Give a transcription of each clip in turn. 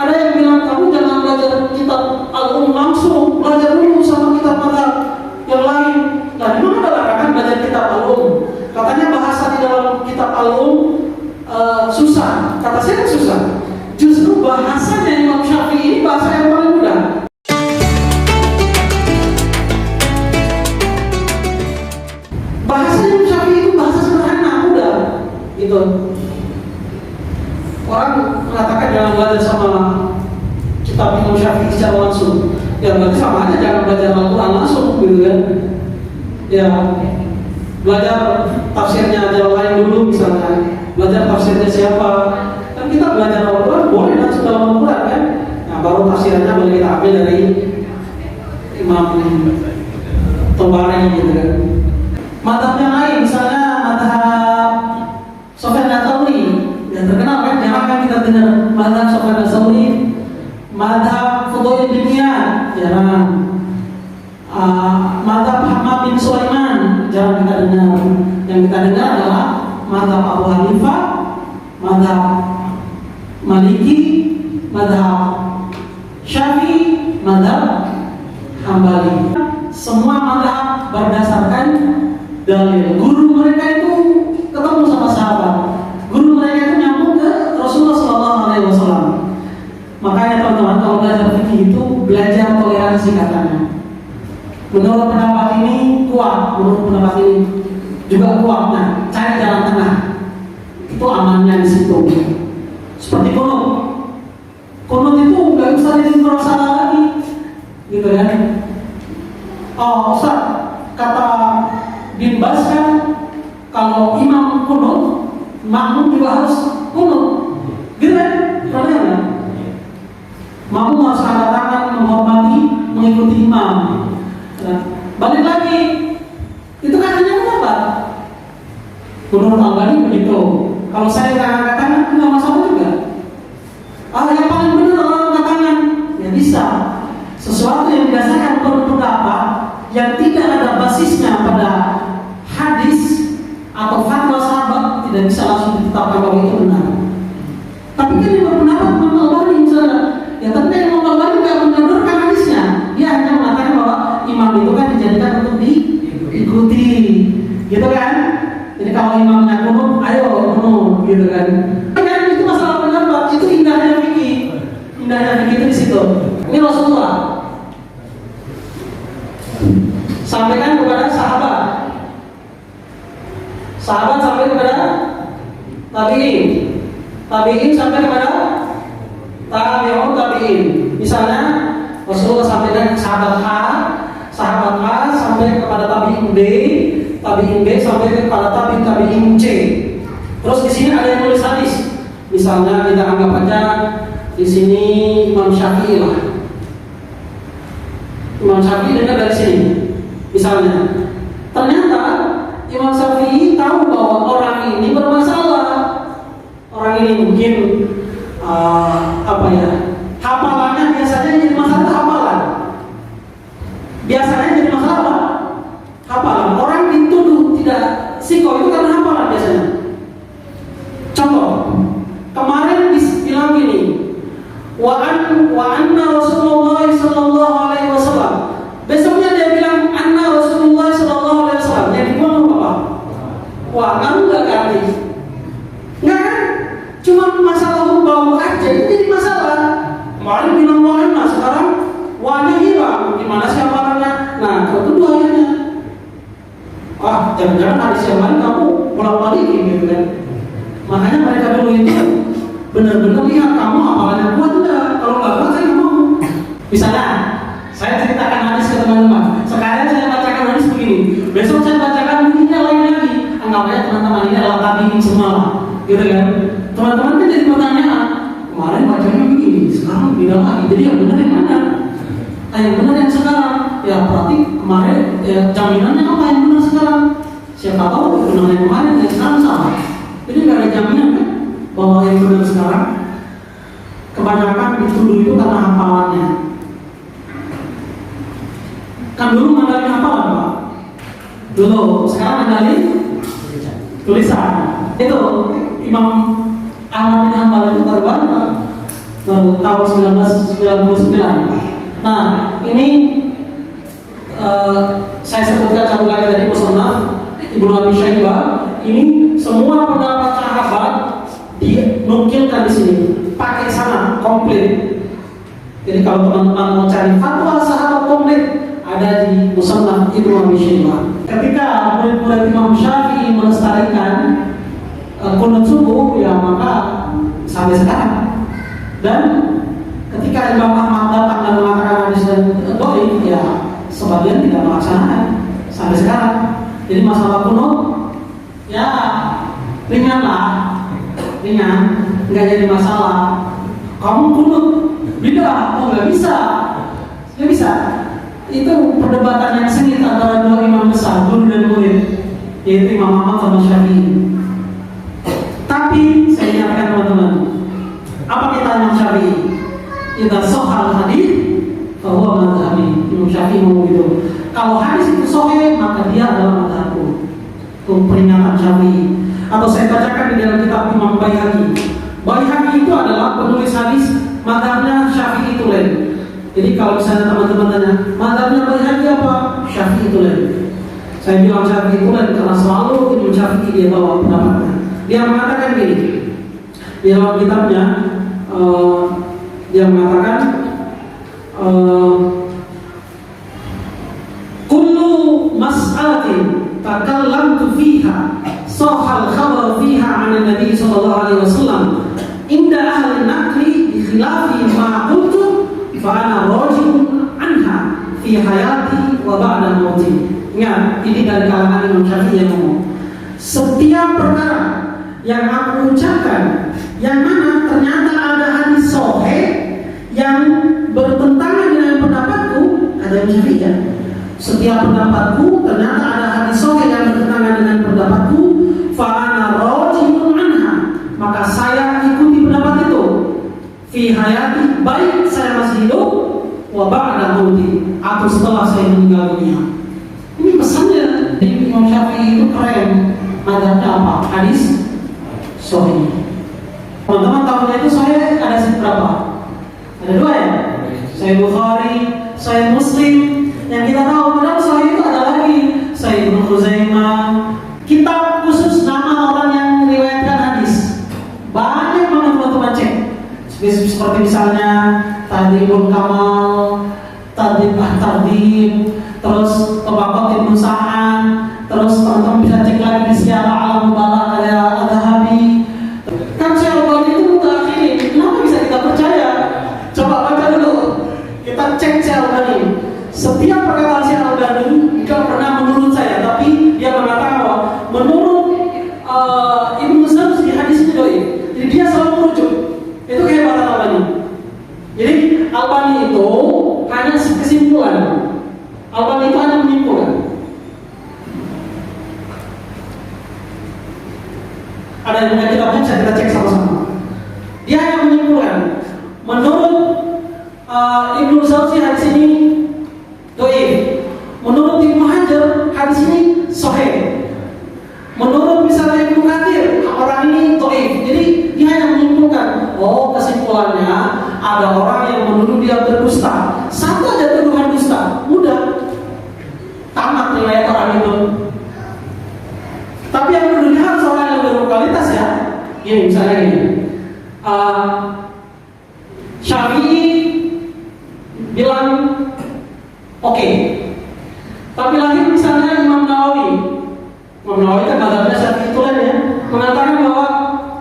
Ada yang bilang kamu jangan belajar kitab Al-Um langsung, belajar dulu sama kitab mazhab yang lain. Nah, memang ada larangan belajar kitab Al-Um. Katanya bahasa di dalam kitab Al-Um susah. Kata saya susah. Justru bahasanya Imam Syafi'i ini bahasa yang paling mudah. Bahasa Imam Syafi'i itu bahasa sederhana, mudah, gitu. Orang mengatakan jangan belajar sama kitab Imam Syafi'i secara langsung. Ya berarti sama aja jangan belajar Al-Quran langsung, gitu kan? Ya belajar tafsirnya jalan lain dulu misalnya. Belajar tafsirnya siapa? Kan kita belajar Al-Quran boleh langsung dalam Al-Quran kan? Nah baru tafsirnya boleh kita ambil dari Imam Tabari gitu kan. Madhab yang lain misalnya madhab Sufyan Ats-Tsauri yang terkenal kan, jarang kan kita dengar madhab Sufyan Ats-Tsauri, madhab Fudail bin Iyad jarang, madhab Hamad bin Sulaiman jarang kita dengar. Yang kita dengar adalah madhab Abu Hanifah, madhab Maliki, madhab Syafi'i, madhab Hambali. Semua madhab berdasarkan dalil. Guru mereka itu ketemu sama sahabat. Guru mereka itu nyambung ke Rasulullah SAW. Makanya teman-teman kalau belajar fikih itu belajar toleransi katanya. Menurut pendapat ini kuat, menurut pendapat ini juga kuat. Nah, cari jalan tengah. Itu amannya di situ. Seperti kunut. Kunut itu nggak usah jadi masalah lagi, gitu kan? Oh, Ustaz, kata bin Bas kan kalau imam kunut, makmum juga harus kunut, gitu kan? Problemnya, makmum harus angkat tangan, menghormati, mengikuti imam. Nah, balik lagi, itu katanya kenapa? Menurut Al-Albani begitu. Kalau saya nggak angkat tangan, nggak masalah juga. Yang paling benar orang angkat tangan, ya bisa. Sesuatu yang didasarkan pendapat yang tidak ada basisnya pada hadis atau fatwa sahabat tidak bisa langsung ditetapkan bahwa itu benar. Tapi kan yang berpendapat Imam Al-Albani misalnya, ya tapi Imam Al-Albani tidak menundurkan hadisnya. Dia hanya mengatakan bahwa imam itu kan dijadikan untuk diikuti, gitu kan? Jadi kalau imamnya kunut, ayo kunut, gitu kan? Kan itu masalah pendapat, itu indahnya fikih. Indahnya fikih itu di situ. Ini Rasulullah sampaikan kepada sahabat. Sahabat sampai kepada tabi'in. Tabi'in sampai kepada tabi'un tabi'in. Misalnya Rasulullah sampaikan ke sahabat A, sahabat A sampai kepada tabi'in B, tabi'in B sampai kepada tabi'in C. Terus di sini ada yang tulis hadis. Misalnya kita anggap aja di sini Imam Syafi'i lah. Imam Syafi'i dengar dari sini. Misalnya, ternyata Imam Syafi'i tahu bahwa orang ini bermasalah. Orang ini mungkin hafalannya biasanya jadi masalah hafalan. Biasanya jadi masalah apa? Hafalan. Orang dituduh tidak siko itu karena hafalan biasanya. Contoh, kemarin bilang gini, wa anna Rasulullah sallallahu alaihi wasallam. Besoknya dia bilang anna Rasulullah sallallahu alaihi wasallam. Yang dibuang apa? Wah, kamu enggak ganti. Enggak kan? Cuma masalah bau aja itu jadi masalah. Kemarin bilang wa anna, sekarang wanya hilang. Gimana sih hafalannya? Nah, kedua akhirnya. Jangan-jangan hadis yang lain kamu bolak-balik gitu kan. Makanya mereka dulu itu benar-benar lihat kamu hafalannya kuat enggak. Kalau enggak kuat saya mau. Misalnya saya ceritakan hadis ke teman-teman. Sekarang saya bacakan hadis begini. Besok saya bacakan begini lain lagi. Anggap aja teman-teman ini adalah tabi'in semua, gitu kan? Teman-teman kan jadi pertanyaan. Kemarin bacanya begini, sekarang beda lagi. Jadi yang benar yang mana? Yang benar yang sekarang. Ya berarti kemarin jaminannya apa yang benar sekarang? Siapa tahu benar yang kemarin yang sekarang salah. Jadi nggak ada jaminan kan bahwa yang benar sekarang. Kebanyakan dituduh itu karena hafalannya. Kan dulu mandalin hafalan Pak. Dulu, sekarang mandalin tulisan. Itu Imam Ahmad bin Hanbal itu terbang tahun 1999. Nah, ini saya sebutkan satu lagi tadi Musannaf Ibnu Abi Syaibah. Ini semua pendapat sahabat dinukilkan di sini, pakai sanad komplit. Jadi kalau teman-teman mau cari fatwa sahabat komplit, ada di Musannaf Ibnu Abi Syaibah. Ketika murid-murid Imam Syafi'i melestarikan qunut subuh, ya maka sampai sekarang. Dan ketika Imam Ahmad datang dan mengatakan hadis dan dhaif, ya sebagian tidak melaksanakan sampai sekarang. Jadi masalah qunut ya ringan, nggak jadi masalah. Kamu qunut bid'ah, oh nggak bisa. Itu perdebatan yang sengit antara dua imam besar, guru dan murid, yaitu Imam Ahmad sama Syafi'i. Tapi saya ingatkan teman-teman, apa kita Imam Syafi'i? Idza shahhal hadits fa huwa madhhabi. Imam Syafi'i ngomong gitu. Kalau hadis itu sahih, maka dia adalah madhabku. Itu peringatan Syafi'i. Atau saya bacakan di dalam kitab Imam Baihaqi. Baihaqi itu adalah penulis hadis, madhabnya Syafi'i itu lain. Jadi kalau misalnya teman-teman tanya, madhabnya Baihaqi apa? Syafi'i itu lain. Saya bilang Syafi'i itu lain karena selalu Imam Syafi'i dia bawa pendapatnya. Dia mengatakan gini, di dalam kitabnya dia mengatakan kullu mas'alatin takallamtu fiha sahal khabar fiha 'an Nabi sallallahu alaihi wasallam inda ahli naqli bi khilafi ma qultu fa ana rajihun anha fi hayati wa ba'da mauti. Ingat, ini dari kalangan Imam Syafi'i yang ngomong, setiap perkara yang aku ucapkan yang mana ternyata ada hadis sahih yang bertentangan dengan pendapatku, ada yang Syafi'i kan? Setiap pendapatku ternyata ada hadis sahih yang bertentangan dengan pendapatku, fa ana rajihun anha, maka saya ikuti pendapat itu fi hayati, baik saya masih hidup wa ba'da mauti, atau setelah saya meninggal dunia. Ini pesannya di Imam Syafi'i itu keren. Madhabnya apa? Hadis sahih. Teman-teman tahunya itu sahih ada berapa? Ada dua ya? Sahih Bukhari, Sahih Muslim. Yang kita tahu padahal sahih itu ada lagi Sahih Ibnu Khuzaimah. Kitab khusus nama orang yang meriwayatkan hadis. Banyak banget teman-teman cek. Seperti misalnya Tadribul Kamal, Tadrib At-Tardib, terus Tabaqat Ibnu Sa'an, terus teman-teman bisa cek lagi di Syiar A'lam Nubala kayak Adz-Dzahabi. Kan Syekh Albani itu mutakhir, kenapa bisa kita percaya? Coba baca dulu, kita cek Syekh Albani. Setiap perkataan Syekh Albani tidak pernah menurut saya, tapi dia mengatakan bahwa menurut Ibnu Sa'd di hadis ini dhaif. Jadi dia selalu merujuk. Itu kehebatan Albani. Jadi Albani itu hanya kesimpulan. Albani itu hanya menyimpulkan. Ada yang punya kitabnya, bisa kita cek sama-sama. Dia hanya menyimpulkan. Menurut Ibnu Sa'd hadis ini dhaif. Menurut Ibnu Hajar hadis ini sahih. Menurut misalnya Ibnu Katsir orang ini dhaif. Jadi dia hanya menyimpulkan. Oh, kesimpulannya ada orang yang menuduh dia berdusta. Satu aja tuduhan dusta, mudah tamat riwayat orang itu. Tapi yang menuduhnya harus orang yang berkualitas ya. Ini misalnya ini, Syafi'i bilang oke. Tapi lahir misalnya Imam Nawawi kan mazhabnya Syafi'i itu lain ya, mengatakan bahwa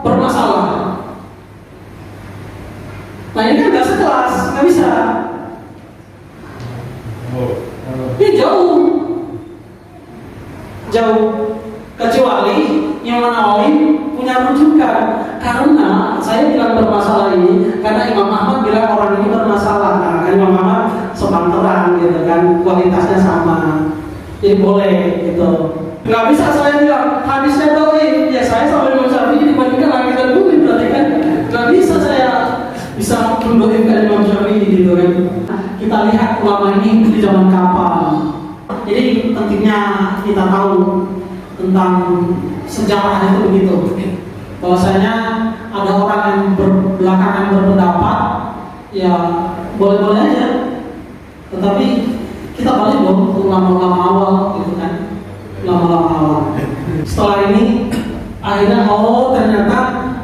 bermasalah. Nah ini kan nggak sekelas, nggak bisa. Ini jauh. Kecuali Imam Nawawi punya rujukan. Karena saya bilang bermasalah ini karena Imam Ahmad bilang orang ini bermasalah. Nah, kan Imam Ahmad sepantaran gitu kan, kualitasnya sama. Jadi boleh gitu. Nggak bisa saya bilang hadisnya dhaif, ya saya sama Imam Syafi'i dibandingkan lagi dan bumi, berarti kan nggak bisa saya bisa mendoakan Imam Syafi'i gitu kan. Kita lihat ulama ini di zaman kapan. Jadi pentingnya kita tahu tentang sejarah itu begitu. Bahwasanya ada orang yang belakangan berpendapat ya boleh-boleh aja. Tetapi kita balik dong ke ulama-ulama awal gitu kan, ulama-ulama awal. Setelah ini akhirnya ternyata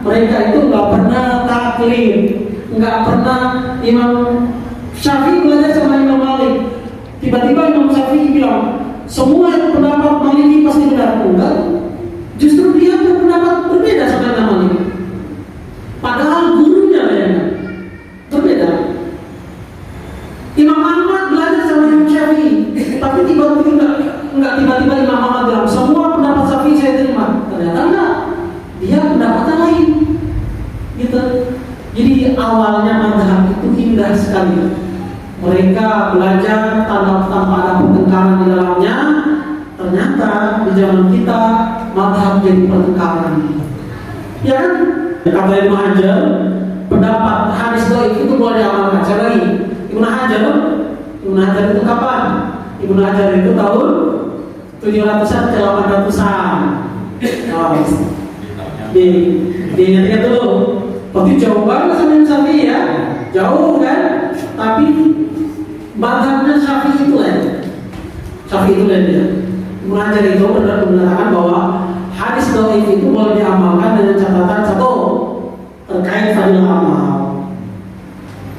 mereka itu nggak pernah taklid, nggak pernah. Imam Syafi'i belajar sama Imam Malik, tiba-tiba Imam Syafi'i bilang semua pendapat Maliki pasti benar. Enggak, justru dia berpendapat berbeda sama Imam Malik, padahal gurunya ya berbeda. Imam Ahmad belajar sama Imam Syafi'i, tapi tiba-tiba enggak tiba-tiba Imam Ahmad bilang semua pendapat Syafi'i saya terima. Ternyata enggak, dia pendapatnya lain gitu. Jadi awalnya mazhab itu indah sekali. Mereka belajar tanpa ada pertengkaran di dalamnya. Ternyata di zaman kita mazhab jadi pertengkaran. Ya kan? Kata Ibnu Hajar, pendapat hadis dhaif itu boleh diamalkan. Saya lagi, Ibnu Hajar itu kapan? Ibnu Hajar itu tahun 700-an ke 800-an. Oh, diingat-ingat dulu. Berarti jauh banget sama Imam Syafi'i ya, jauh kan? Tapi mazhabnya Syafi'i itu lain. Syafi'i itu lain dia. Ibnu Hajar itu menerangkan bahwa hadis dhaif itu boleh diamalkan dengan catatan satu, terkait fadilah amal,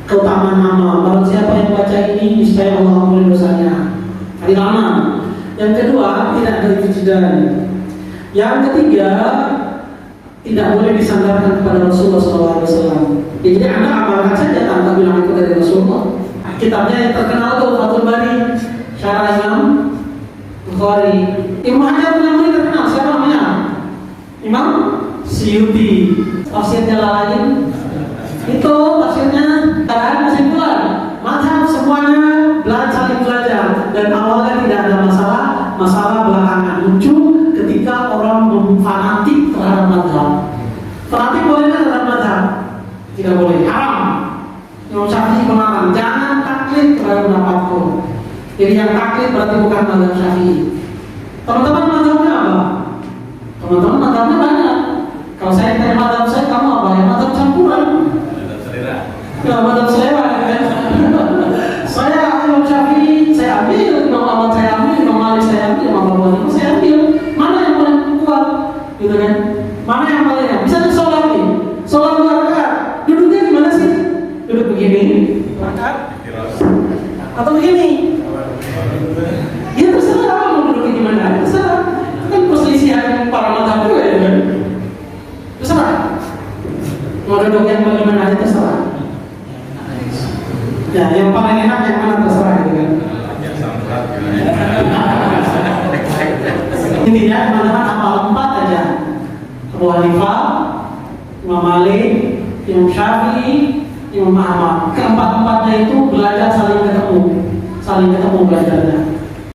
keutamaan amal. Barang siapa yang baca ini, niscaya Allah ampuni dosanya. Fadilah amal. Yang kedua, tidak ada ijtihad. Yang ketiga, tidak boleh disandarkan kepada Rasulullah SAW. Jadi Anda amalkan saja tanpa bilang itu dari Rasulullah. Kitabnya yang terkenal itu Fathul Bari, Syarah Imam Bukhari. Ibnu Hajar punya murid terkenal, siapa namanya? Imam Suyuti. Tafsirnya lain. Itu tafsirnya kesimpulan. Mazhab semuanya saling belajar, dan awalnya tidak ada masalah belakangan muncul ketika orang fanatik terhadap mazhab. Fanatik boleh terhadap mazhab? Tidak boleh, haram. Imam Syafi'i melarang, jangan taklid terhadap pendapatku. Jadi yang taklid berarti bukan mazhab Syafi'i. Teman-teman mazhabnya apa? Teman-teman mazhabnya banyak. Kalau saya tanya mazhab saya, kamu apa? Ya mazhab campuran. Ya mazhab selera kan. Saya Imam Syafi'i saya ambil, Imam Ahmad saya ambil, Imam Malik saya ambil, Imam Abu Hanifah saya ambil. Mana yang paling kuat? Gitu kan? Mana yang paling enak? Bisa tuh sholat nih, sholat 2 rakaat. Duduknya gimana sih? Duduk begini, rakaat, atau begini? Ya terserah mau duduknya gimana? Terserah. Kan perselisihan para mazhab juga ya kan? Terserah. Mau duduk yang bagaimana aja terserah. Ya, yang paling enak yang mana terserah gitu kan. Intinya teman-teman hafal 4 aja. Abu Hanifah, Imam Malik, Imam Syafi'i, Imam Ahmad. Keempat-empatnya itu belajar saling ketemu belajarnya.